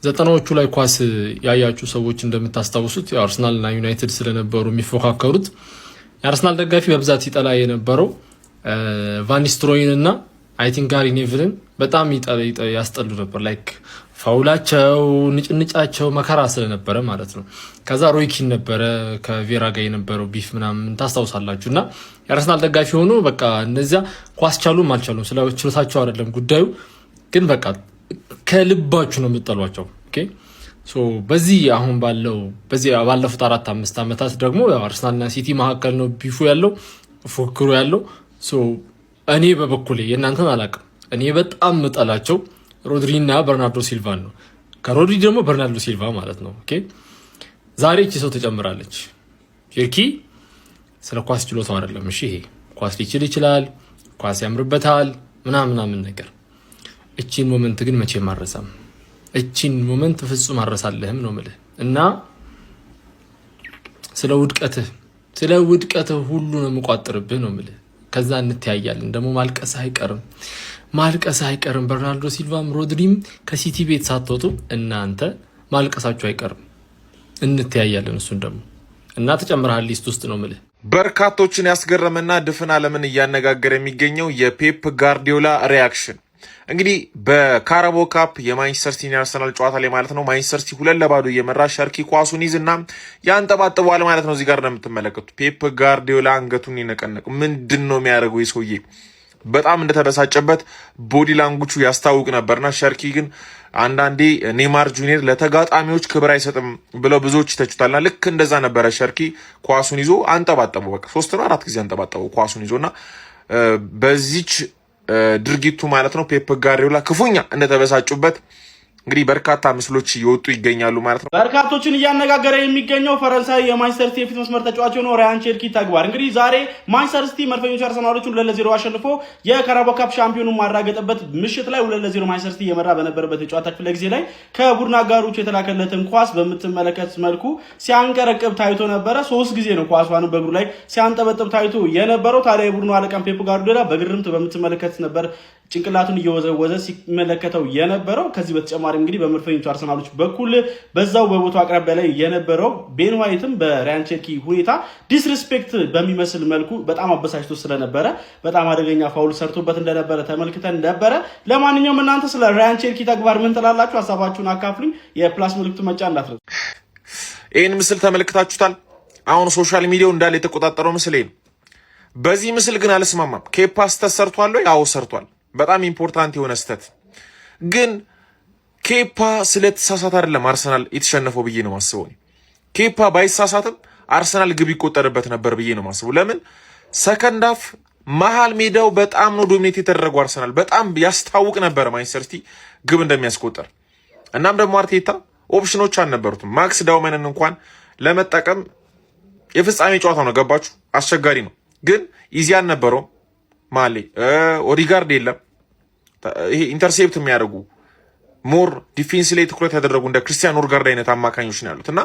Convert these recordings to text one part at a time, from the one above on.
ዘጠናዎቹ ላይ ኳስ ያያችሁ ሰዎች እንደምታስታውሱት የአርሰናልና ዩናይትድ ስለነበሩ የሚፎካከሩት የአርሰናል ደጋፊ በብዛት ይጠላ የነበረው ቫን ኒስተልሮይን እና አይ ቲንክ ጋሪ ኔቪልን በጣም ያስጠሉ ነበር። ላይክ ፋውላቸው፣ ንጭንጫቸው መከራ ስለነበረ ማለት ነው። ከዛ ሮይ ኪን ነበረ ከቬራ ጋር የነበረው ቢፍ ምናምን ታስታውሳላችሁ። እና የአርሰናል ደጋፊ ሆኖ በቃ እነዚያ ኳስ ቻሉም አልቻሉም ስለ ችሎታቸው አይደለም ጉዳዩ፣ ግን በቃ ከልባችሁ ነው የምትጠሏቸው። ኦኬ ሶ በዚህ አሁን ባለፉት 4-5 ዓመታት ደግሞ አርሰናልና ሲቲ መካከል ነው ቢፉ ያለው ፉክክሩ ያለው። ሶ እኔ በበኩሌ የእናንተን አላውቅም፣ እኔ በጣም ምጠላቸው ሮድሪና በርናርዶ ሲልቫን ነው። ከሮድሪ ደግሞ በርናርዶ ሲልቫ ማለት ነው። ኦኬ ዛሬ እቺ ሰው ተጨምራለች። ሼርኪ ስለ ኳስ ችሎታው አይደለም። እሺ ይሄ ኳስ ሊችል ይችላል፣ ኳስ ያምርበታል ምናምን ነገር። እቺን ሞመንት ግን መቼ ማረሳም፣ እቺን ሞመንት ፍጹም አረሳለህም ነው የምልህ። እና ስለ ውድቀትህ ሁሉ ነው የምቋጥርብህ ነው የምልህ። ከዛ እንተያያለን። ደግሞ ማልቀስ አይቀርም። በርናርዶ ሲልቫም ሮድሪም ከሲቲ ቤት ሳትወጡ እናንተ ማልቀሳችሁ አይቀርም። እንተያያለን። እሱን ደግሞ እና ተጨምረሃል ሊስት ውስጥ ነው የምልህ። በርካቶችን ያስገረመና ድፍን ዓለምን እያነጋገረ የሚገኘው የፔፕ ጋርዲዮላ ሪያክሽን እንግዲህ በካራቦ ካፕ የማንቸስተር ሲቲ አርሰናል ጨዋታ ላይ ማለት ነው ማንቸስተር ሲቲ 2-0 እየመራ ሸርኪ ኳሱን ይዝና ያንጠባጥበዋል ማለት ነው። እዚህ ጋር እንደምትመለከቱት ፔፕ ጋርዲዮላ አንገቱን ይነቀነቅ። ምንድነው የሚያደርገው? የሰውዬ በጣም እንደተበሳጨበት ቦዲ ላንጉቹ ያስታውቅ ነበርና ሸርኪ ግን አንዳንዴ ኔይማር ጁኒየር ለተጋጣሚዎች ክብር አይሰጥም ብለው ብዙዎች ይተቹታልና ልክ እንደዛ ነበረ። ሸርኪ ኳሱን ይዞ አንጠባጠበው። በቃ 3-4 ጊዜ አንጠባጠበው ኳሱን ይዞና በዚች ድርጊቱ ማለት ነው ፔፕ ጋርዲዮላ ክፉኛ እንደተበሳጩበት እንግዲህ በርካታ ምስሎች እየወጡ ይገኛሉ ማለት ነው። በርካቶችን እያነጋገረ የሚገኘው ፈረንሳይ የማንቸስተር ሲቲ የፊት መስመር ተጫዋች የሆነው ራያን ቼርኪ ተግባር እንግዲህ ዛሬ ማንቸስተር ሲቲ መድፈኞቹ አርሰናሎቹን 2-0 አሸንፎ የካራባኦ ካፕ ሻምፒዮኑን ማረጋገጠበት ምሽት ላይ 2-0 ማንቸስተር ሲቲ የመራ በነበረበት የጨዋታ ክፍለ ጊዜ ላይ ከቡድን አጋሮቹ የተላከለትን ኳስ በምትመለከት መልኩ ሲያንቀረቅብ ታይቶ ነበረ። 3 ጊዜ ነው ኳሷን በእግሩ ላይ ሲያንጠበጥብ ታይቶ የነበረው። ታዲያ የቡድኑ አለቃም ፔፕ ጋርዲዮላ በግርምት በምትመለከት ነበር ጭንቅላቱን እየወዘወዘ ሲመለከተው የነበረው። ከዚህ በተጨማሪ እንግዲህ በመድፈኞቹ አርሰናሎች በኩል በዛው በቦታው አቅራቢያ ላይ የነበረው ቤን ዋይትም በራያን ቼርኪ ሁኔታ ዲስሪስፔክት በሚመስል መልኩ በጣም አበሳጭቶ ስለነበረ በጣም አደገኛ ፋውል ሰርቶበት እንደነበረ ተመልክተን ነበረ። ለማንኛውም እናንተ ስለ ራያን ቼርኪ ተግባር ምን ትላላችሁ? ሀሳባችሁን አካፍሉኝ። የፕላስ ምልክቱ መጫን እንዳትረሱ። ይህን ምስል ተመልክታችሁታል? አሁን ሶሻል ሚዲያው እንዳለ የተቆጣጠረው ምስል ነው። በዚህ ምስል ግን አልስማማም። ኬፓ ስህተት ሰርቷል ወይ? አዎ ሰርቷል። በጣም ኢምፖርታንት የሆነ ስህተት ግን ኬፓ ስለተሳሳተ አይደለም አርሰናል የተሸነፈው ብዬ ነው ማስበው። ኬፓ ባይሳሳትም አርሰናል ግብ ይቆጠርበት ነበር ብዬ ነው ማስበው። ለምን ሰከንድ ሃፍ መሃል ሜዳው በጣም ነው ዶሚኔት የተደረገው። አርሰናል በጣም ያስታውቅ ነበር ማንቸስተር ሲቲ ግብ እንደሚያስቆጠር። እናም ደግሞ አርቴታ ኦፕሽኖች አልነበሩትም። ማክስ ዳውመንን እንኳን ለመጠቀም የፍጻሜ ጨዋታ ነው፣ ገባችሁ? አስቸጋሪ ነው። ግን ኢዚ አልነበረውም። ማሌ ኦዲጋርድ የለም። ይሄ ኢንተርሴፕት የሚያደርጉ ሞር ዲፌንስ ላይ ትኩረት ያደረጉ እንደ ክርስቲያን ኖርጋርድ አይነት አማካኞች ነው ያሉት እና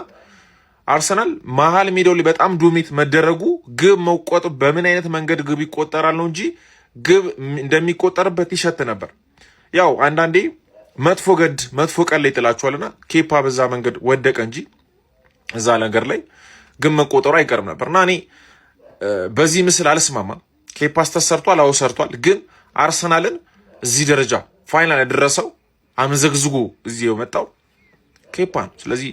አርሰናል መሀል ሜዳው ላይ በጣም ዶሚኔት መደረጉ ግብ መቆጠር በምን አይነት መንገድ ግብ ይቆጠራል ነው እንጂ ግብ እንደሚቆጠርበት ይሸት ነበር። ያው አንዳንዴ መጥፎ ቀን ላይ ጥላችኋልና ኬፓ በዛ መንገድ ወደቀ እንጂ እዛ ነገር ላይ ግብ መቆጠሩ አይቀርም ነበርና እኔ በዚህ ምስል አልስማማም። ኬፓ ስተሰርቷል፣ አዎ ሰርቷል። ግን አርሰናልን እዚህ ደረጃ ፋይናል ያደረሰው አመዘግዝጎ እዚህ የመጣው ኬፓ ነው። ስለዚህ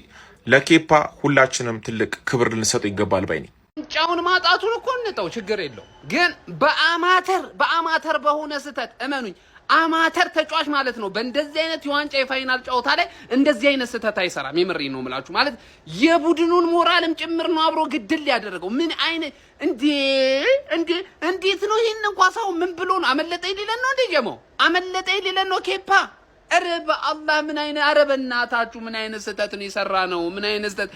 ለኬፓ ሁላችንም ትልቅ ክብር ልንሰጠው ይገባል ባይ ነኝ። ጫውን ማጣቱን እኮ እንተው ችግር የለው። ግን በአማተር በሆነ ስህተት እመኑኝ፣ አማተር ተጫዋች ማለት ነው በእንደዚህ አይነት የዋንጫ የፋይናል ጨዋታ ላይ እንደዚህ አይነት ስህተት አይሰራም። የምሬ ነው የምላችሁ። ማለት የቡድኑን ሞራልም ጭምር ነው አብሮ ግድል ያደረገው። ምን አይነት እንዴት ነው ይሄን እንኳን ሰው ምን ብሎ ነው አመለጠኝ ሊለን ነው እንዴ? ጀመው አመለጠኝ ሊለን ነው ኬፓ። ኧረ በአላህ ምን አይነት ኧረ በእናታችሁ ምን አይነት ስህተት ነው የሰራ ነው? ምን አይነት ስህተት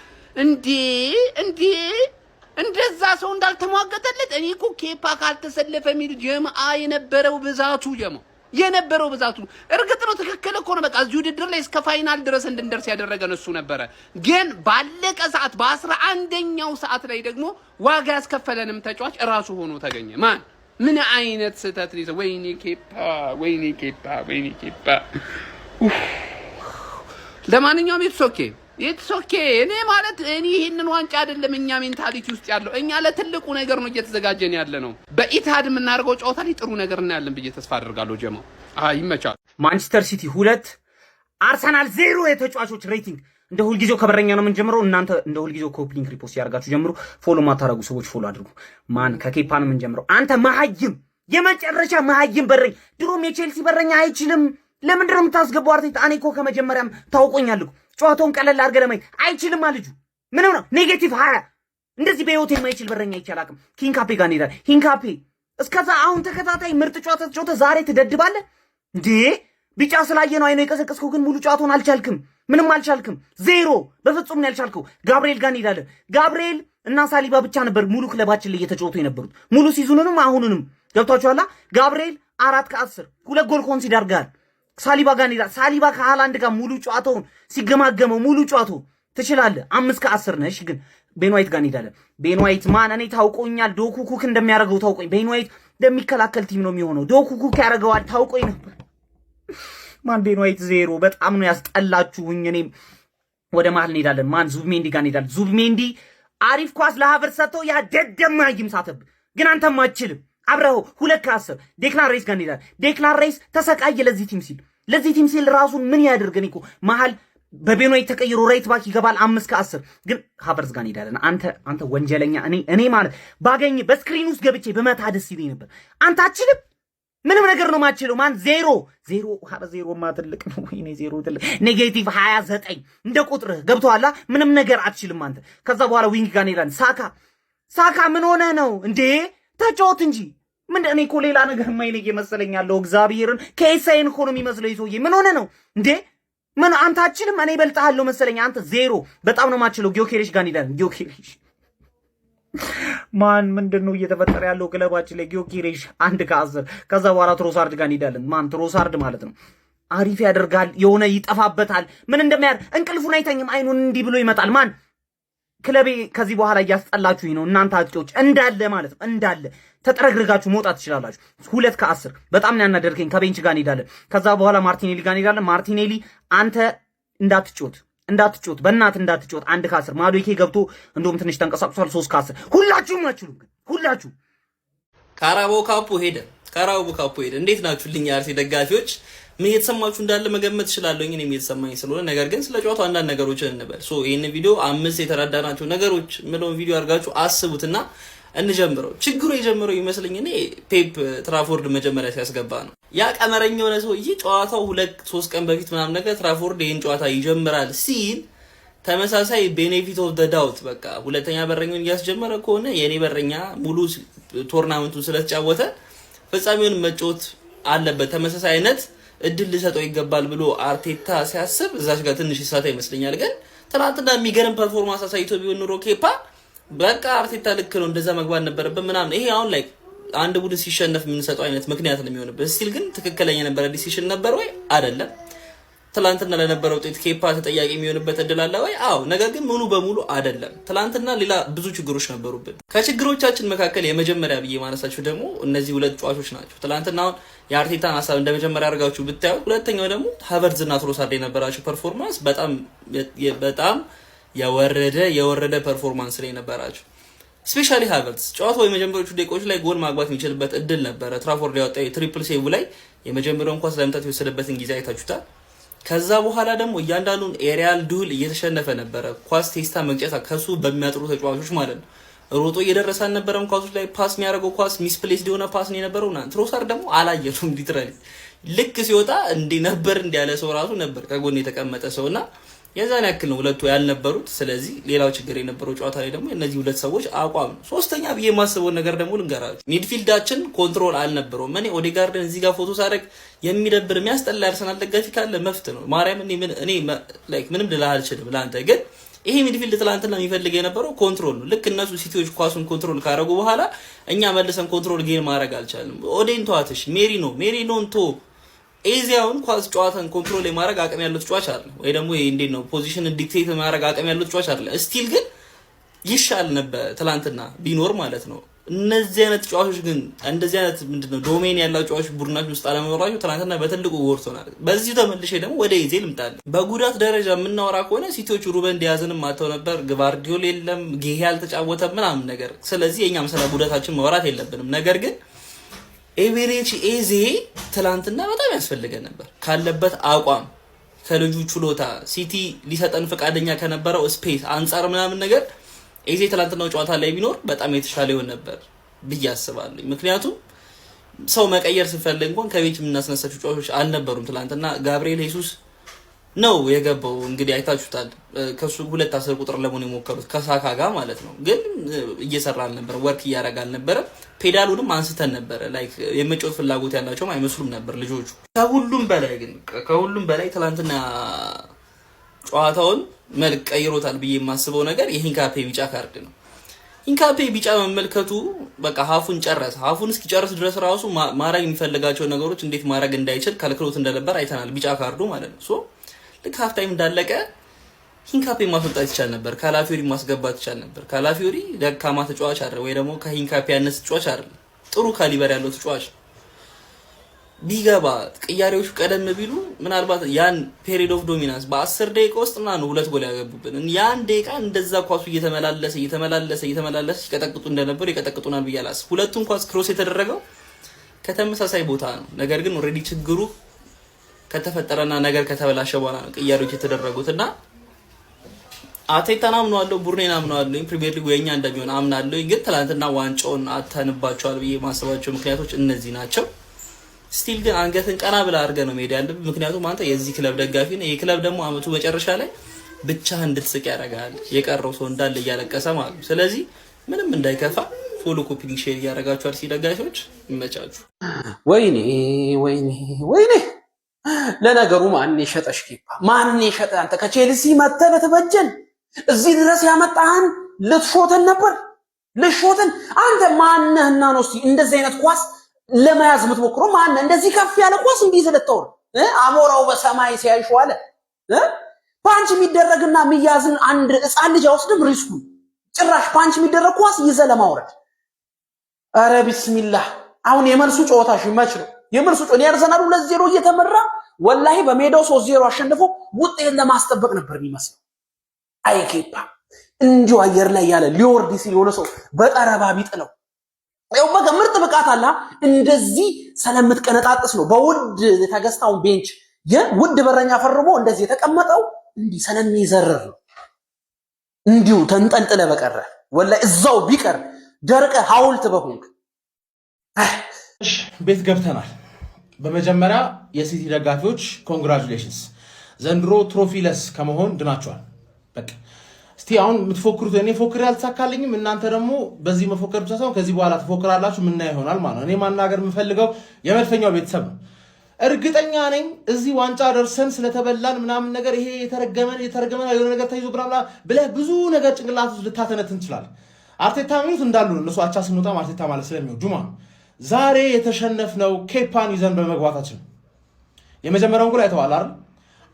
እንደዛ ሰው እንዳልተሟገተለት። እኔ እኮ ኬፓ ካልተሰለፈ ሚል ጀማአ የነበረው ብዛቱ እርግጥ ነው ትክክል እኮ ነው። በቃ እዚህ ውድድር ላይ እስከ ፋይናል ድረስ እንድንደርስ ያደረገን እሱ ነበረ። ግን ባለቀ ሰዓት በ11ኛው ሰዓት ላይ ደግሞ ዋጋ ያስከፈለንም ተጫዋች እራሱ ሆኖ ተገኘ። ማን ምን አይነት ስህተት ነው? ወይኔ ኬፓ ለማንኛውም ኢትስ ኦኬ እኔ ማለት እኔ ይሄንን ዋንጫ አይደለም እኛ ሜንታሊቲ ውስጥ ያለው እኛ ለትልቁ ነገር ነው እየተዘጋጀን ያለ ነው። በኢታድ የምናደርገው ጨዋታ ላይ ጥሩ ነገር እናያለን ብዬ ተስፋ አደርጋለሁ። ጀማው ይመቻል። ማንቸስተር ሲቲ 2 አርሰናል 0 የተጫዋቾች ሬቲንግ። እንደ ሁልጊዜው ከበረኛ ነው የምንጀምረው። እናንተ እንደ ሁልጊዜው ኮፕሊንግ ሪፖስት ያርጋችሁ ጀምሩ። ፎሎ ማታረጉ ሰዎች ፎሎ አድርጉ። ማን ከኬፓ ነው የምንጀምረው? አንተ መሀይም፣ የመጨረሻ መሀይም በረኛ። ድሮም የቼልሲ በረኛ አይችልም። ለምንድን ነው የምታስገባው? አርቴታ እኔ እኮ ከመጀመሪያም ታውቆኛል። ጨዋታውን ቀለል አድርገህ ለማየት አይችልም አልጁ። ምንም ነው ኔጌቲቭ 20 እንደዚህ በህይወት የማይችል በረኛ አይቻላቅም። ሂንካፔ ጋር እንሄዳለን። ሂንካፔ እስከዛ አሁን ተከታታይ ምርጥ ጨዋታ ተጫውተ ዛሬ ትደድባለህ እንዴ? ቢጫ ስላየ ነው አይኖ የቀሰቀስከው፣ ግን ሙሉ ጨዋታውን አልቻልክም። ምንም አልቻልክም። 0 በፍጹም ነው ያልቻልከው። ጋብርኤል ጋር እንሄዳለን። ጋብርኤል እና ሳሊባ ብቻ ነበር ሙሉ ክለባችን ላይ እየተጫወቱ የነበሩት ሙሉ ሲዙንንም አሁንንም ገብቷችኋል። ጋብርኤል 4 ከ10 2 ጎል ኮንሲደር አድርጓል። ሳሊባ ጋር እንሄዳለን። ሳሊባ ከሃላንድ ጋር ሙሉ ጨዋታውን ሲገማገመው ሙሉ ጨዋታው ትችላለህ። 5 ከ10 ነሽ። ግን ቤን ዋይት ጋር እንሄዳለን። ቤን ዋይት ማን እኔ ታውቆኛል። ዶኩ ኩክ እንደሚያደርገው ታውቆኝ። ቤን ዋይት እንደሚከላከል ቲም ነው የሚሆነው። ዶኩ ኩክ ያደርገዋል ታውቆኝ ነበር። ማን ቤን ዋይት 0 በጣም ነው ያስጠላችሁኝ። እኔም ወደ መሀል እንሄዳለን። ማን ዙብሜንዲ ጋር እንሄዳለን። ዙብሜንዲ አሪፍ ኳስ ለሃቨርትዝ ሰጥተው ያ ደደማ ይምሳተብ፣ ግን አንተም አትችልም። አብረው 2 ከ10 ዴክላን ሬስ ጋር እንሄዳለን። ዴክላን ሬስ ተሰቃየ ለዚህ ቲም ሲል ራሱን ምን ያደርገን እኮ መሀል በቤን ዋይት ተቀይሮ ራይት ባክ ይገባል። 5 ከ10 ግን ሃቨርትዝ ጋር እንሄዳለን። አንተ ወንጀለኛ። እኔ ማለት ባገኝ በስክሪን ውስጥ ገብቼ በመታ ደስ ይለኝ ነበር። አንተ አትችልም። ምንም ነገር ነው ማችለው። ማን 0 ማትልቅ ነው ወይኔ 0 ትልቅ ኔጌቲቭ 29 እንደ ቁጥርህ ገብቶሃል። ምንም ነገር አትችልም አንተ። ከዛ በኋላ ዊንግ ጋር እንሄዳለን። ሳካ ምን ሆነ ነው እንዴ? ተጫወት እንጂ ምን እኔ እኮ ሌላ ነገር ማይነግ የመሰለኛለሁ። እግዚአብሔርን ከኤሳይን እኮ ነው የሚመስለው ይሶዬ። ምን ሆነ ነው እንዴ? ምን አንተ አትችልም። እኔ በልጣለሁ መሰለኝ። አንተ 0 በጣም ነው ማችለው። ጊዮኬሬሽ ጋር እንሄዳለን። ጊዮኬሬሽ ማን ምንድነው እየተፈጠረ ያለው ክለባችን ላይ? ጊዮኬሬሽ 1 ከ10 ከዛ በኋላ ትሮሳርድ ጋር እንሄዳለን። ማን ትሮሳርድ ማለት ነው አሪፍ ያደርጋል፣ የሆነ ይጠፋበታል። ምን እንደሚያር እንቅልፉን አይተኝም። አይኑን እንዲህ ብሎ ይመጣል። ማን ክለቤ ከዚህ በኋላ እያስጠላችሁኝ ነው እናንተ አጥቂዎች እንዳለ ማለት ነው። እንዳለ ተጠረግርጋችሁ መውጣት ትችላላችሁ። 2 ከ10 በጣም ነው ያናደርከኝ። ከቤንች ጋር እንሄዳለን። ከዛ በኋላ ማርቲኔሊ ጋር እንሄዳለን። ማርቲኔሊ አንተ እንዳትጮት በእናት እንዳትጮት። 1 ከ10 ማዶኬ ገብቶ እንደውም ትንሽ ተንቀሳቅሷል። 3 ከ10 ሁላችሁም አትችሉም። ሁላችሁ ካራባኦ ካፑ ሄደ። እንዴት ናችሁ ልኛ አርሴ ደጋፊዎች? ምን የተሰማችሁ እንዳለ መገመት እችላለሁ። እኔም የተሰማኝ ስለሆነ ነገር ግን ስለ ጨዋታው አንዳንድ ነገሮችን እንበል። ይሄን ቪዲዮ 5 የተረዳናቸው ነገሮች ምለውን ቪዲዮ አድርጋችሁ አስቡትና እንጀምረው። ችግሩ የጀመረው ይመስለኝ እኔ ፔፕ ትራፎርድ መጀመሪያ ሲያስገባ ነው። ያ ቀመረኛ የሆነ ሰውዬ ጨዋታው 2-3 ቀን በፊት ምናምን ነገር ትራፎርድ ይሄን ጨዋታ ይጀምራል ሲል ተመሳሳይ ቤኔፊት ኦፍ ዘ ዳውት በቃ ሁለተኛ በረኛውን እያስጀመረ ከሆነ የኔ በረኛ ሙሉ ቶርናመንቱን ስለተጫወተ ፍጻሜውን መጫወት አለበት፣ ተመሳሳይ አይነት እድል ሊሰጠው ይገባል ብሎ አርቴታ ሲያስብ እዛች ጋር ትንሽ ይሳታ ይመስለኛል። ግን ትናንትና የሚገርም ፐርፎርማንስ አሳይቶ ቢሆን ኑሮ ኬፓ በቃ አርቴታ ልክ ነው እንደዛ መግባት ነበረበት ምናምን። ይሄ አሁን ላይ አንድ ቡድን ሲሸነፍ የምንሰጠው አይነት ምክንያት ነው የሚሆንበት። ስቲል ግን ትክክለኛ የነበረ ዲሲሽን ነበር ወይ አይደለም? ትላንትና ለነበረው ውጤት ኬፓ ተጠያቂ የሚሆንበት እድል አለ ወይ? አዎ። ነገር ግን ሙሉ በሙሉ አይደለም። ትላንትና ሌላ ብዙ ችግሮች ነበሩብን። ከችግሮቻችን መካከል የመጀመሪያ ብዬ ማነሳችሁ ደግሞ እነዚህ 2 ጨዋቾች ናቸው። ትላንትና አሁን የአርቴታን ሀሳብ እንደመጀመሪያ አድርጋችሁ ብታዩ፣ ሁለተኛው ደግሞ ሃቨርትዝ እና ትሮሳርድ የነበራቸው ፐርፎርማንስ በጣም የወረደ ፐርፎርማንስ ላይ ነበራቸው። ስፔሻሊ ሃቨርትዝ ጨዋታው የመጀመሪያዎቹ ደቂቃዎች ላይ ጎል ማግባት የሚችልበት እድል ነበረ። ትራፎርድ ያወጣው የትሪፕል ሴቭ ላይ የመጀመሪያውን ኳስ ለመምታት የወሰደበትን ጊዜ አይታችሁታል። ከዛ በኋላ ደግሞ እያንዳንዱን ኤሪያል ዱል እየተሸነፈ ነበረ። ኳስ ቴስታ መግጨት ከሱ በሚያጥሩ ተጫዋቾች ማለት ነው። ሮጦ እየደረሰ አልነበረም። ኳሶች ላይ ፓስ የሚያደርገው ኳስ ሚስፕሌስድ የሆነ ፓስ ነው የነበረው። ትሮሳርድ ደግሞ አላየነውም። ሊትራሊ ልክ ሲወጣ ነበር ያለ ሰው ራሱ ነበር ከጎን የተቀመጠ ሰውና የዛን ያክል ነው ሁለቱ ያልነበሩት። ስለዚህ ሌላው ችግር የነበረው ጨዋታ ላይ ደግሞ እነዚህ 2 ሰዎች አቋም ነው። ሶስተኛ ብዬ የማስበው ነገር ደግሞ ልንገራችሁ፣ ሚድፊልዳችን ኮንትሮል አልነበረውም። እኔ ኦዴጋርድን እዚህ ጋር ፎቶ ሳደርግ የሚደብር የሚያስጠላ አርሰናል ደጋፊ ካለ መፍት ነው ማርያም። እኔ ላይክ ምንም ልልህ አልችልም ለአንተ። ግን ይሄ ሚድፊልድ ትላንትና የሚፈልግ የነበረው ኮንትሮል ነው። ልክ እነሱ ሲቲዎች ኳሱን ኮንትሮል ካደረጉ በኋላ እኛ መልሰን ኮንትሮል ጌን ማድረግ አልቻልንም። ኦዴን ተዋትሽ፣ ሜሪኖን ቶ ኤዚያውን ኳስ ጨዋታን ኮንትሮል የማድረግ አቅም ያለው ተጫዋች አለ ወይ ደግሞ እንዴት ነው ፖዚሽን ዲክቴት የማድረግ አቅም ያለው ተጫዋች አለ። ስቲል ግን ይሻል ነበር ትላንትና ቢኖር ማለት ነው። እነዚህ አይነት ተጫዋቾች ግን እንደዚህ አይነት ምንድነው ዶሜን ያላቸው ተጫዋቾች ቡድናችን ውስጥ አለመኖራቸው ትናንትና በትልቁ ወርቶናል። በዚህ ተመልሼ ደግሞ ወደ ኢዜ ልምጣለሁ። በጉዳት ደረጃ የምናወራ ከሆነ ሲቲዎች ሩበን ዲያዝንም ማተው ነበር፣ ግቫርዲዮል የለም፣ ጌሄ አልተጫወተም ምናምን ነገር። ስለዚህ የኛም ስለ ጉዳታችን ማውራት የለብንም። ነገር ግን ኤቤሬቺ ኤዜ ትናንትና በጣም ያስፈልገን ነበር ካለበት አቋም ከልጁ ችሎታ ሲቲ ሊሰጠን ፈቃደኛ ከነበረው ስፔስ አንጻር ምናምን ነገር ኤዜ ትላንትናው ጨዋታ ላይ ቢኖር በጣም የተሻለ ይሆን ነበር ብዬ አስባለሁ። ምክንያቱም ሰው መቀየር ሲፈልግ እንኳን ከቤት የምናስነሳቸው ጨዋቾች አልነበሩም። ትላንትና ጋብሪኤል ሄሱስ ነው የገባው። እንግዲህ አይታችሁታል። ከሱ 2-10 ቁጥር ለመሆን የሞከሩት ከሳካ ጋር ማለት ነው። ግን እየሰራ አልነበረ፣ ወርክ እያደረገ አልነበረ። ፔዳሉንም አንስተን ነበረ። ላይክ የመጫወት ፍላጎት ያላቸውም አይመስሉም ነበር ልጆቹ። ከሁሉም በላይ ትላንትና ጨዋታውን መልክ ቀይሮታል ብዬ የማስበው ነገር የሂንካፔ ቢጫ ካርድ ነው። ሂንካፔ ቢጫ መመልከቱ በቃ ሀፉን ጨረሰ። ሀፉን እስኪጨርስ ድረስ ራሱ ማድረግ የሚፈልጋቸው ነገሮች እንዴት ማድረግ እንዳይችል ከልክሎት እንደነበር አይተናል። ቢጫ ካርዱ ማለት ነው። ሶ ልክ ሀፍ ታይም እንዳለቀ ሂንካፔ ማስወጣት ይቻል ነበር፣ ካላፊዮሪ ማስገባት ይቻል ነበር። ካላፊዮሪ ደካማ ተጫዋች አይደለም፣ ወይ ደግሞ ከሂንካፔ ያነሰ ተጫዋች አይደለም። ጥሩ ካሊበር ያለው ተጫዋች ቢገባ ቅያሬዎቹ ቀደም ቢሉ ምናልባት ያን ፔሪድ ኦፍ ዶሚናንስ በ10 ደቂቃ ውስጥ ነው 2 ጎል ያገቡብን። ያን ደቂቃ እንደዛ ኳሱ እየተመላለሰ ይቀጠቅጡ እንደነበር ይቀጠቅጡናል ብዬ አላስብም። ሁለቱም ኳስ ክሮስ የተደረገው ከተመሳሳይ ቦታ ነው። ነገር ግን ኦሬዲ ችግሩ ከተፈጠረና ነገር ከተበላሸ በኋላ ነው ቅያሬዎች የተደረጉትና አርቴታን አምነዋለሁ፣ ቡርኔን አምነዋለሁ፣ ፕሪሚየር ሊጉ የኛ እንደሚሆን አምናለሁ። ግን ትናንትና ዋንጫውን አተንባቸዋል ብዬ ማሰባቸው ምክንያቶች እነዚህ ናቸው። ስቲል ግን አንገትን ቀና ብላ አድርገህ ነው መሄድ ያለብህ። ምክንያቱም አንተ የዚህ ክለብ ደጋፊ ነህ። ይሄ ክለብ ደግሞ አመቱ መጨረሻ ላይ ብቻህን እንድትስቅ ያደርጋል። የቀረው ሰው እንዳለ እያለቀሰ ማለት ነው። ስለዚህ ምንም እንዳይከፋ ፎሎ፣ ኮፒ፣ ሼር እያደረጋችሁ አርሲ ደጋፊዎች ይመቻችሁ። ወይኔ ለነገሩ ማን የሸጠሽ ኬፓ? ማን የሸጠ? አንተ ከቼልሲ መተህ ልትበጀን እዚህ ድረስ ያመጣህን ልትሾተን ነበር። ልትሾተን አንተ ማነህና ነው እስቲ እንደዚህ አይነት ኳስ ለመያዝ የምትሞክረው? ማነህ እንደዚህ ከፍ ያለ ኳስ እንዴት ልትተውር? አሞራው በሰማይ ሲያይሽ ዋለ። ፓንች የሚደረግና የሚያዝን አንድ ሕፃን ልጅ አውስድም ሪስኩ ጭራሽ ፓንች የሚደረግ ኳስ ይዘህ ለማውረድ። አረ ቢስሚላህ። አሁን የመልሱ ጨዋታሽ መች ነው? የመልሱ ጨዋታ የአርሰናል 2-0 እየተመራ ወላሂ በሜዳው 3-0 አሸንፎ ውጤት ለማስጠበቅ ነበር የሚመስለው። አይ ኬፓ እንዲሁ አየር ላይ ያለ ሊወርድ ሲል የሆነ ሰው በጠረባ ቢጥለው ያው በቃ ምርጥ ብቃት አለ። እንደዚህ ስለምትቀነጣጥስ ነው በውድ ተገዝታውን ቤንች የውድ በረኛ ፈርሞ እንደዚህ የተቀመጠው እንዲህ ስለሚዘርር ነው። እንዲሁ ተንጠልጥለ በቀረ ወላሂ እዛው ቢቀር ደርቀ ሐውልት በሆንክ። እሺ ቤት ገብተናል። በመጀመሪያ የሲቲ ደጋፊዎች ኮንግራቹሌሽንስ፣ ዘንድሮ ትሮፊለስ ከመሆን ድናቸዋል። በቃ እስቲ አሁን የምትፎክሩት እኔ ፎክሬ አልተሳካልኝም፣ እናንተ ደግሞ በዚህ መፎከር ብቻ ሳይሆን ከዚህ በኋላ ትፎክራላችሁ፣ ምን ይሆናል ማለት ነው። እኔ ማናገር የምፈልገው የመድፈኛው ቤተሰብ ነው። እርግጠኛ ነኝ እዚህ ዋንጫ ደርሰን ስለተበላን ምናምን ነገር ይሄ የተረገመ የሆነ ነገር ተይዞ ብራብላ ብለህ ብዙ ነገር ጭንቅላት ውስጥ ልታተነትን ትችላለህ። አርቴታ ሚሉት እንዳሉ እነሱ አቻ ስንወጣ አርቴታ ማለት ስለሚወዱ ማለት ነው። ዛሬ የተሸነፍነው ኬፓን ይዘን በመግባታችን የመጀመሪያውን ጎል አይተዋል አይደል?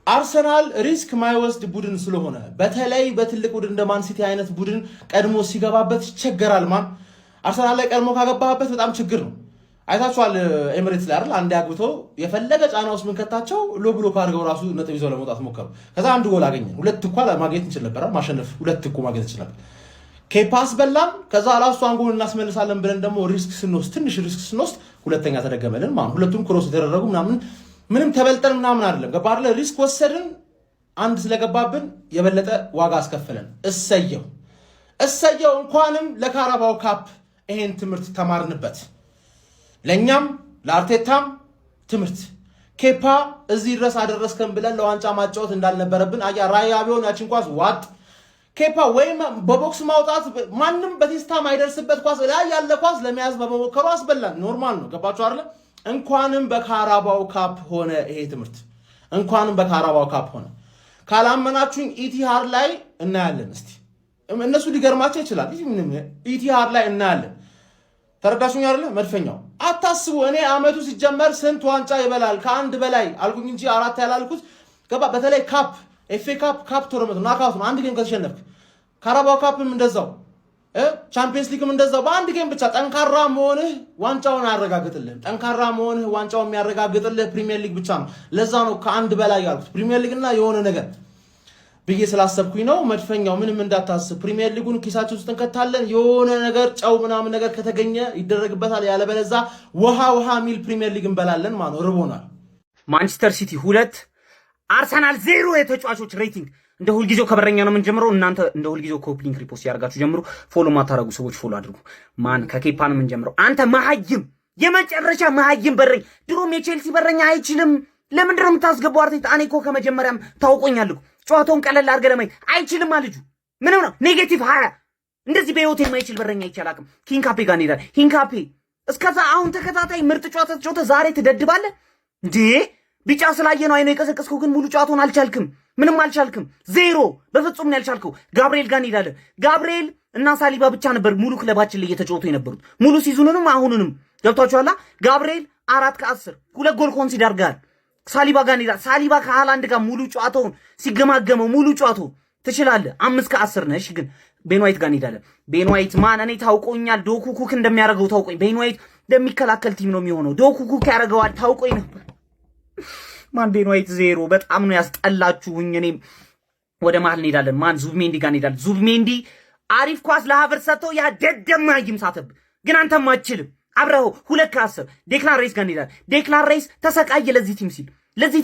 አርሰናል ሪስክ ማይወስድ ቡድን ስለሆነ በተለይ በትልቅ ቡድን እንደ ማን ሲቲ አይነት ቡድን ቀድሞ ሲገባበት ይቸገራል። ማን አርሰናል ላይ ቀድሞ ካገባበት በጣም ችግር ነው። አይታችኋል ኤሚሬትስ ላይ አይደል? አንድ ያግብተው የፈለገ ጫና ውስጥ ምንከታቸው ሎ ብሎ ካርገው ራሱ ነጥብ ይዘው ለመውጣት ሞከሩ። ከዛ አንድ ጎል አገኘን። ሁለት እኮ ማግኘት እንችል ነበር፣ ማሸነፍ ሁለት እኮ ማግኘት እንችል ነበር። ኬፓስ በላን። ከዛ አላሱ አንጎል እናስመልሳለን ብለን ደግሞ ትንሽ ሪስክ ስንወስድ ሁለተኛ ተደገመልን ማለት ሁለቱም ክሮስ የተደረጉ ምንም ተበልጠን ምናምን አይደለም። ገባ አይደለ? ሪስክ ወሰድን። አንድ ስለገባብን የበለጠ ዋጋ አስከፈለን። እሰየው። እንኳንም ለካራባው ካፕ ይሄን ትምህርት ተማርንበት። ለኛም ለአርቴታም ትምህርት። ኬፓ እዚህ ድረስ አደረስከን ብለን ለዋንጫ ማጫወት እንዳልነበረብን አያ ራያ ቢሆን ያችን ኳስ ዋጥ ኬፓ ወይም በቦክስ ማውጣት ማንም በቴስታ ማይደርስበት ኳስ ላይ ያለ ኳስ ለመያዝ በመሞከሩ አስበላን። ኖርማል ነው። ገባችሁ አይደለ? እንኳንም በካራባው ካፕ ሆነ ይሄ ትምህርት፣ እንኳንም በካራባው ካፕ ሆነ። ካላመናችሁኝ ኢቲሃድ ላይ እናያለን። እስቲ እነሱ ሊገርማቸው ይችላል። ኢቲሃድ ላይ እናያለን። ተረዳችሁኝ አይደለ? መድፈኛው አታስቡ። እኔ አመቱ ሲጀመር ስንት ዋንጫ ይበላል ከአንድ በላይ አልኩኝ እንጂ 4 ያላልኩት። ገባ? በተለይ ካፕ ኤፍኤ ካፕ ቶርናመንት ናካውት ነው። አንድ ጌም ከተሸነፍክ ካራባው ካፕም እንደዛው ቻምፒየንስ ሊግም እንደዛው በአንድ ጌም ብቻ ጠንካራ መሆንህ ዋንጫውን አያረጋግጥልህም። ጠንካራ መሆንህ ዋንጫውን የሚያረጋግጥልህ ፕሪሚየር ሊግ ብቻ ነው። ለዛ ነው ከአንድ በላይ ያልኩት ፕሪሚየር ሊግና የሆነ ነገር ብዬ ስላሰብኩኝ ነው። መድፈኛው ምንም እንዳታስብ፣ ፕሪሚየር ሊጉን ኪሳችን ውስጥ እንከታለን። የሆነ ነገር ጨው ምናምን ነገር ከተገኘ ይደረግበታል። ያለበለዛ ውሃ ሚል ፕሪሚየር ሊግ እንበላለን ማለት ነው። ርቦናል። ማንቸስተር ሲቲ 2 አርሰናል 0 የተጫዋቾች ሬቲንግ። እንደ ሁልጊዜው ከበረኛ ነው የምንጀምረው። እናንተ እንደ ሁልጊዜው ኮፒ ሊንክ ሪፖስት ያርጋችሁ ጀምሩ። ፎሎ ማታረጉ ሰዎች ፎሎ አድርጉ። ማን ከኬፓ ነው የምንጀምረው? አንተ መሀይም፣ የመጨረሻ መሀይም በረኛ። ድሮም የቼልሲ በረኛ አይችልም። ለምንድን ነው የምታስገባው? አርቴታ እኔ እኮ ከመጀመሪያም ታውቆኛል እኮ ጨዋታውን ቀለል አድርገህ ለማየት አይችልም። ልጁ ምንም ነው ኔጌቲቭ 20 እንደዚህ በህይወት የማይችል በረኛ አይቻላቅም። ሂንካፔ ጋር እንሄዳለን። ሂንካፔ እስከዛ አሁን ተከታታይ ምርጥ ጨዋታ ተጫውተህ ዛሬ ትደድባለህ እንዴ? ቢጫ ስላየ ነው አይነው የቀሰቀስከው፣ ግን ሙሉ ጨዋታውን አልቻልክም። ምንም አልቻልክም። 0 በፍጹም ነው ያልቻልከው። ጋብርኤል ጋር እንሄዳለን። ጋብርኤል እና ሳሊባ ብቻ ነበር ሙሉ ክለባችን ላይ እየተጫወቱ የነበሩት ሙሉ ሲዙንንም አሁንንም ገብቷችኋላ። ጋብርኤል 4 ከ10 2 ጎል ኮንሲደር አድርጓል። ሳሊባ ጋር እንሄዳለን። ሳሊባ ከሃላንድ ጋር ሙሉ ጨዋታውን ሲገማገመው ሙሉ ጨዋታው ትችላለህ 5 ከ10 ነሽ። ግን ቤን ዋይት ጋር እንሄዳለን። ቤን ዋይት ማን እኔ ታውቆኛል። ዶኩ ኩክ እንደሚያደርገው ታውቆኝ። ቤን ዋይት እንደሚከላከል ቲም ነው የሚሆነው። ዶኩ ኩክ ያደርገዋል ታውቆኝ ነበር። ማን ቤን ዋይት 0 በጣም ነው ያስጠላችሁኝ። እኔም ወደ መሀል እንሄዳለን። ማን ዙብሜንዲ ጋር እንሄዳለን። ዙብሜንዲ አሪፍ ኳስ ለሀቨርትዝ ሰጥተው ያ ደደማ ይምሳተብ፣ ግን አንተም አትችልም። አብረው 2 ከ10 ዴክላን ሬስ ጋር እንሄዳለን። ዴክላን ሬስ ተሰቃየ ለዚህ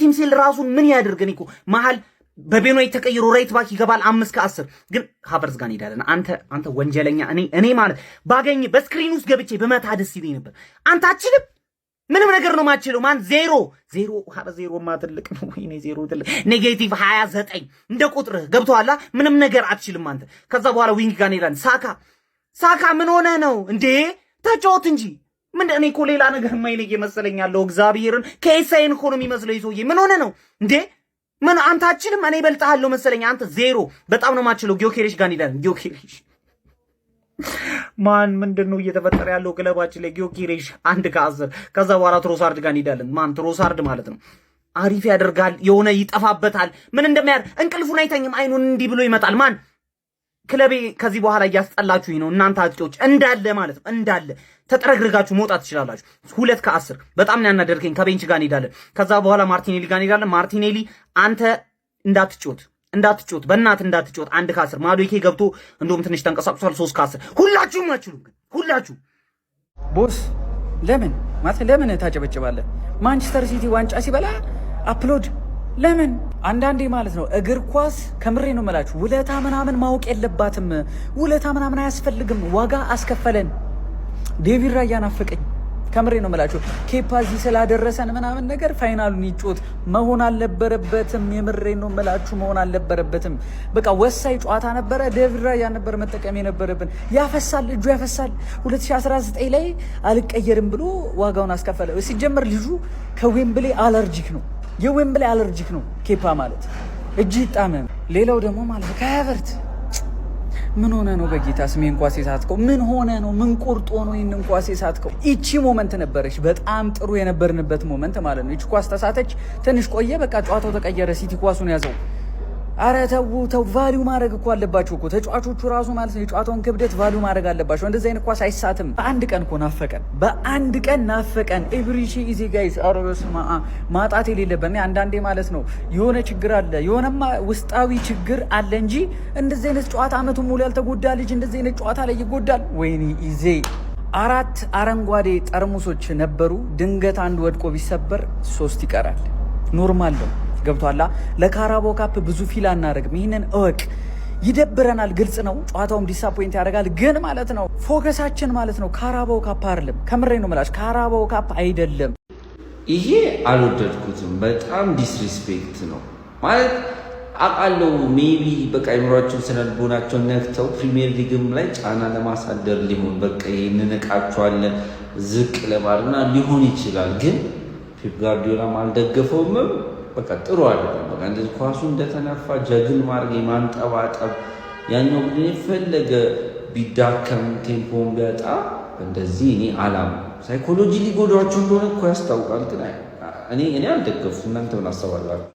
ቲም ሲል ራሱን ምን ያደርገን እኮ መሀል በቤን ዋይት ተቀይሮ ራይት ባክ ይገባል 5 ከ10 ግን ሀቨርትዝ ጋር እንሄዳለን። አንተ ወንጀለኛ። እኔ ማለት ባገኝ በስክሪን ውስጥ ገብቼ በመታ ደስ ይለኝ ነበር። አንተ አትችልም። ምንም ነገር ነው ማችለው። ማን 0 ማትልቅ ነው ወይ? 0 ትልቅ ኔጌቲቭ 29 እንደ ቁጥርህ ገብቶሃል። ምንም ነገር አትችልም አንተ። ከዛ በኋላ ዊንግ ጋር እንሄዳለን። ሳካ ምን ሆነ ነው እንዴ? ተጫወት እንጂ ምን እኔ እኮ ሌላ ነገር የማይለይ መሰለኛለሁ። እግዚአብሔርን ከኤሳይን እኮ ነው የሚመስለው ይሶዬ። ምን ሆነ ነው እንዴ? ምን አንተ አትችልም? እኔ በልጣለሁ መሰለኝ። አንተ 0 በጣም ነው ማችለው። ጊዮኬሬሽ ጋር እንሄዳለን። ጊዮኬሬሽ ማን ምንድነው እየተፈጠረ ያለው ክለባችን ላይ? ጊዮኬሬሽ 1 ከ10 ከዛ በኋላ ትሮሳርድ ጋር እንሄዳለን። ማን ትሮሳርድ ማለት ነው አሪፍ ያደርጋል፣ የሆነ ይጠፋበታል። ምን እንደሚያደርግ እንቅልፉን አይተኝም። አይኑን እንዲህ ብሎ ይመጣል። ማን ክለቤ ከዚህ በኋላ እያስጠላችሁኝ ነው እናንተ አጥቂዎች እንዳለ ማለት ነው። እንዳለ ተጠረግርጋችሁ መውጣት ትችላላችሁ። 2 ከ10 በጣም ነው ያናደርከኝ። ከቤንች ጋር እንሄዳለን። ከዛ በኋላ ማርቲኔሊ ጋር እንሄዳለን። ማርቲኔሊ አንተ እንዳትጮት በእናት እንዳትጮት 1 ከ10 ማዶኬ ገብቶ እንደውም ትንሽ ተንቀሳቅሷል። 3 ከ10 ሁላችሁም አትችሉም። ግን ሁላችሁ ቦስ ለምን ታጨበጭባለህ? ማንቸስተር ሲቲ ዋንጫ ሲበላ አፕሎድ ለምን? አንዳንዴ ማለት ነው እግር ኳስ ከምሬ ነው የምላችሁ ውለታ ምናምን ማወቅ የለባትም። ውለታ ምናምን አያስፈልግም። ዋጋ አስከፈለን። ዴቪድ ራያ ናፈቀኝ። ከምሬ ነው የምላችሁ ኬፓ እዚህ ስላደረሰን ምናምን ነገር ፋይናሉን ይጮት መሆን አልነበረበትም። የምሬ ነው የምላችሁ መሆን አልነበረበትም። በቃ ወሳኝ ጨዋታ ነበረ። ዴቪድ ራያ ነበር መጠቀም የነበረብን። ያፈሳል፣ እጁ ያፈሳል። 2019 ላይ አልቀየርም ብሎ ዋጋውን አስከፈለ። ሲጀመር ልጁ ከዌምብሌ አለርጂክ ነው። የዌምብሌ አለርጂክ ነው ኬፓ ማለት እጅ ይጣመም። ሌላው ደግሞ ማለት ከሀቨርት ምን ሆነ ነው በጌታ ስሜን ኳስ የሳትከው? ምን ሆነ ነው? ምን ቁርጦ ነው ይሄንን ኳስ የሳትከው? እቺ ሞመንት ነበረች በጣም ጥሩ የነበርንበት ሞመንት ማለት ነው። እቺ ኳስ ተሳተች፣ ትንሽ ቆየ፣ በቃ ጨዋታው ተቀየረ። ሲቲ ኳሱን ያዘው። አረ ተው ቫልዩ ማድረግ እኮ አለባቸው እኮ ተጫዋቾቹ ራሱ ማለት ነው። የጨዋታውን ክብደት ቫልዩ ማድረግ አለባቸው። እንደዚህ አይነት ኳስ አይሳትም። በአንድ ቀን እኮ ናፈቀን። ኤቭሪሺ ኢዚ ጋይስ። አረ በስመ አብ ማጣት የሌለበት አንዳንዴ ማለት ነው የሆነ ችግር አለ፣ የሆነማ ውስጣዊ ችግር አለ እንጂ እንደዚህ አይነት ጨዋታ አመቱን ሙሉ ያልተጎዳ ልጅ እንደዚህ አይነት ጨዋታ ላይ ይጎዳል? ወይኔ ኢዜ 4 አረንጓዴ ጠርሙሶች ነበሩ። ድንገት አንድ ወድቆ ቢሰበር 3 ይቀራል። ኖርማል ነው። ገብቷላ። ለካራባኦ ካፕ ብዙ ፊል አናደርግም። ይህንን እወቅ። ይደብረናል፣ ግልጽ ነው። ጨዋታውም ዲሳፖይንት ያደርጋል። ግን ማለት ነው ፎከሳችን ማለት ነው ካራባኦ ካፕ አይደለም። ከምሬ ነው የምላችሁ ካራባኦ ካፕ አይደለም። ይሄ አልወደድኩትም። በጣም ዲስሪስፔክት ነው ማለት አውቃለሁ። ሜቢ በቃ አይምሯቸውን ስነልቦናቸውን ነክተው ፕሪሚየር ሊግም ላይ ጫና ለማሳደር ሊሆን በቃ እንነቃቸዋለን ዝቅ ለማድረግና ሊሆን ይችላል። ግን ፔፕ ጋርዲዮላም አልደገፈውም። በቃ ጥሩ አይደለም። በቃ እንደዚህ ኳሱ እንደተነፋ ጀግል ማድረግ የማንጠባጠብ ያኛው ግን የፈለገ ቢዳከም ቴምፖን ቢያጣ እንደዚህ እኔ አላም ሳይኮሎጂ ሊጎዳቸው እንደሆነ እኮ ያስታውቃል። ግን እኔ አልደገፉም። እናንተ ምን አሰባላችሁ?